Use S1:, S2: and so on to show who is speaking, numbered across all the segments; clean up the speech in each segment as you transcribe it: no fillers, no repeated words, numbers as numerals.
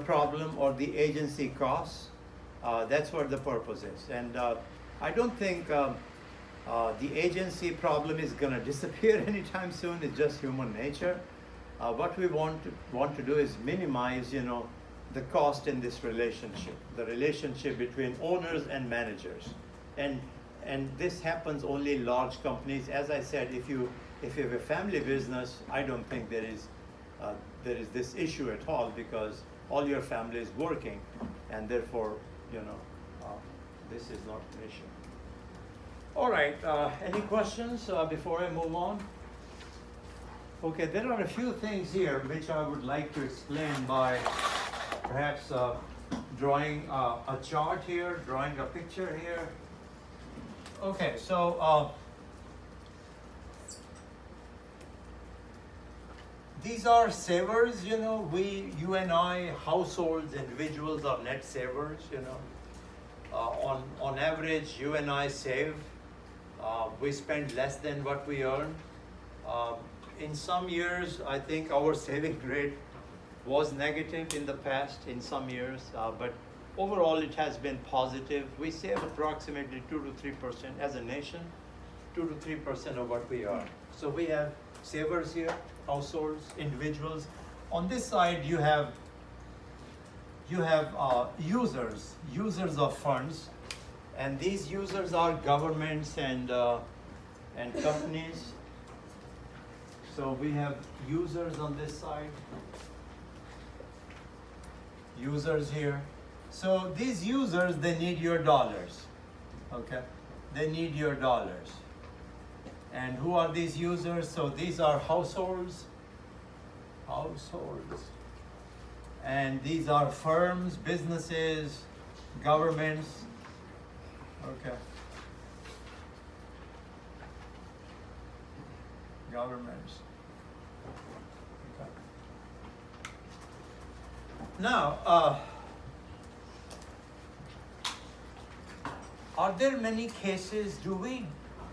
S1: problem or the agency costs. That's what the purpose is. And I don't think the agency problem is going to disappear anytime soon. It's just human nature. What we want to do is minimize, the cost in this relationship, the relationship between owners and managers. And this happens only in large companies. As I said, if you have a family business, I don't think there is this issue at all, because all your family is working, and therefore, this is not an issue. All right, any questions before I move on? Okay, there are a few things here which I would like to explain by perhaps drawing a chart here, drawing a picture here. Okay, so these are savers, you and I, households, individuals are net savers, on average, you and I save. We spend less than what we earn. In some years, I think our saving rate was negative in the past, in some years, but overall it has been positive. We save approximately 2 to 3% as a nation, 2 to 3% of what we earn. So we have savers here, households, individuals. On this side, you have users of funds, and these users are governments and companies. So we have users on this side, users here. So these users, they need your dollars, okay? They need your dollars. And who are these users? So these are households. And these are firms, businesses, governments, okay. Governments. Okay. Now, are there many cases,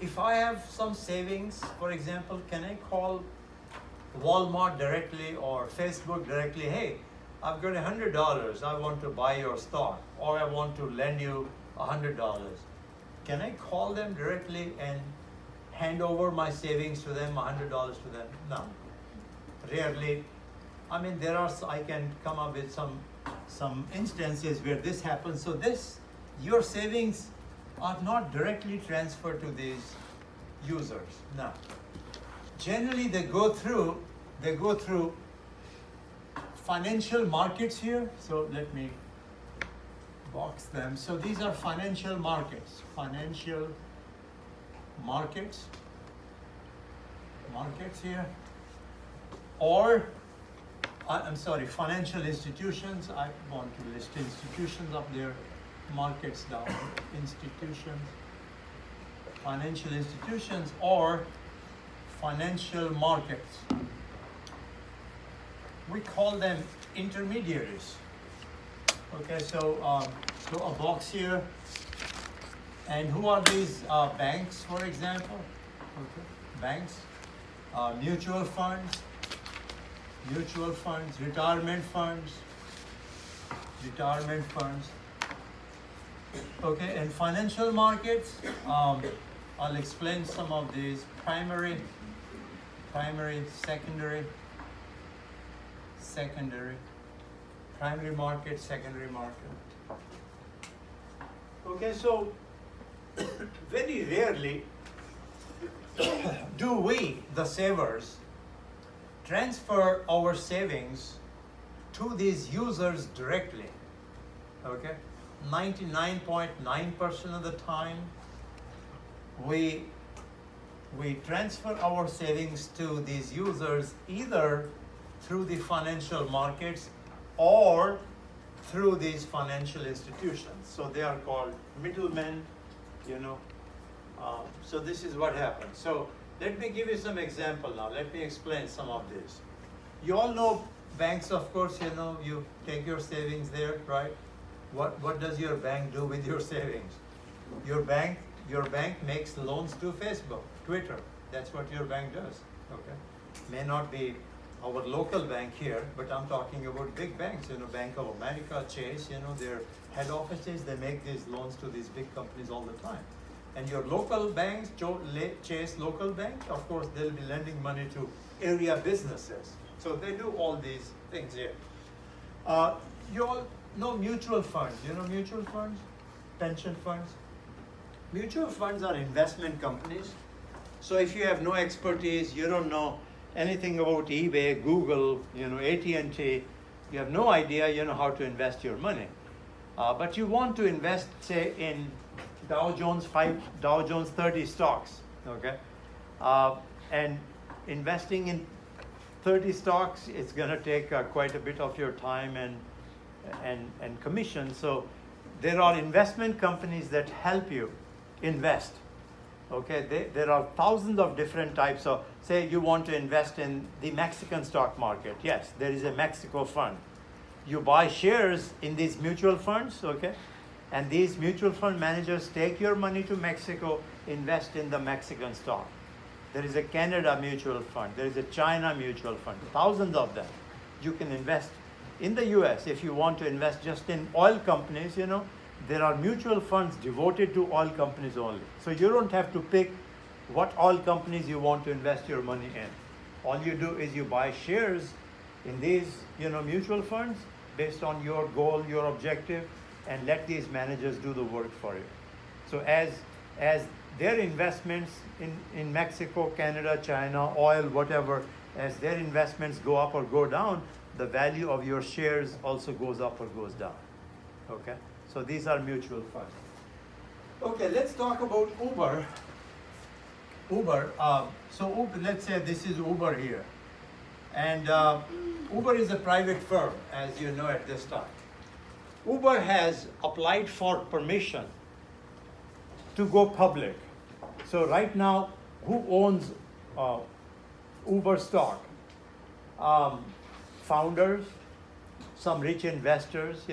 S1: if I have some savings, for example, can I call Walmart directly or Facebook directly, hey, I've got $100, I want to buy your stock, or I want to lend you $100. Can I call them directly and hand over my savings to them, $100 to them? No, rarely. I mean, I can come up with some instances where this happens. So your savings are not directly transferred to these users. No. Generally, they go through financial markets here. So let me box them. So these are financial markets. Financial markets here. Or, I'm sorry, financial institutions. I want to list institutions up there. Markets down, institutions, financial institutions, or financial markets. We call them intermediaries. Okay, so a box here. And who are these banks, for example? Okay, banks, mutual funds, retirement funds. Okay, and financial markets, I'll explain some of these. Primary, secondary, primary market, secondary market. Okay, so very rarely do we, the savers, transfer our savings to these users directly. Okay, 99.9% of the time, we transfer our savings to these users either through the financial markets or through these financial institutions. So they are called middlemen, so this is what happens. So let me give you some example now. Let me explain some of this. You all know banks, of course, you take your savings there, right? What does your bank do with your savings? Your bank makes loans to Facebook, Twitter. That's what your bank does. Okay, may not be our local bank here, but I'm talking about big banks, Bank of America, Chase, their head offices, they make these loans to these big companies all the time. And your local banks, Chase local bank, of course, they'll be lending money to area businesses. So they do all these things here. You all know mutual funds. Mutual funds? Pension funds? Mutual funds are investment companies. So if you have no expertise, you don't know anything about eBay, Google, AT&T, you have no idea, how to invest your money. But you want to invest, say, in Dow Jones 30 stocks, okay? And investing in 30 stocks, it's going to take quite a bit of your time and commission. So there are investment companies that help you invest. Okay, there are thousands of different types of, say you want to invest in the Mexican stock market. Yes, there is a Mexico fund. You buy shares in these mutual funds, okay? And these mutual fund managers take your money to Mexico, invest in the Mexican stock. There is a Canada mutual fund. There is a China mutual fund. Thousands of them. You can invest in the US if you want to invest just in oil companies, there are mutual funds devoted to oil companies only. So you don't have to pick what oil companies you want to invest your money in. All you do is you buy shares in these, mutual funds based on your goal, your objective, and let these managers do the work for you. So as their investments in Mexico, Canada, China, oil, whatever, as their investments go up or go down, the value of your shares also goes up or goes down. Okay? So these are mutual funds. Okay, let's talk about Uber. So Uber, let's say this is Uber here. And Uber is a private firm, as you know at this time. Uber has applied for permission to go public. So right now, who owns Uber stock? Founders, some rich investors,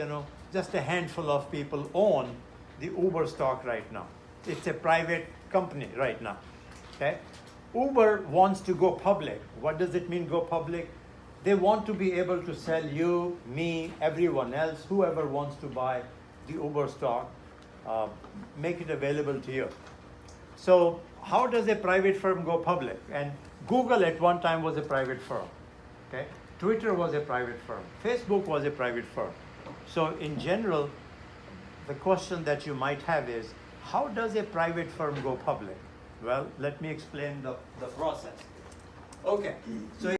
S1: just a handful of people own the Uber stock right now. It's a private company right now, okay? Uber wants to go public. What does it mean, go public? They want to be able to sell you, me, everyone else, whoever wants to buy the Uber stock, make it available to you. So how does a private firm go public? And Google at one time was a private firm, okay? Twitter was a private firm. Facebook was a private firm. So in general, the question that you might have is, how does a private firm go public? Well, let me explain the process. Okay, so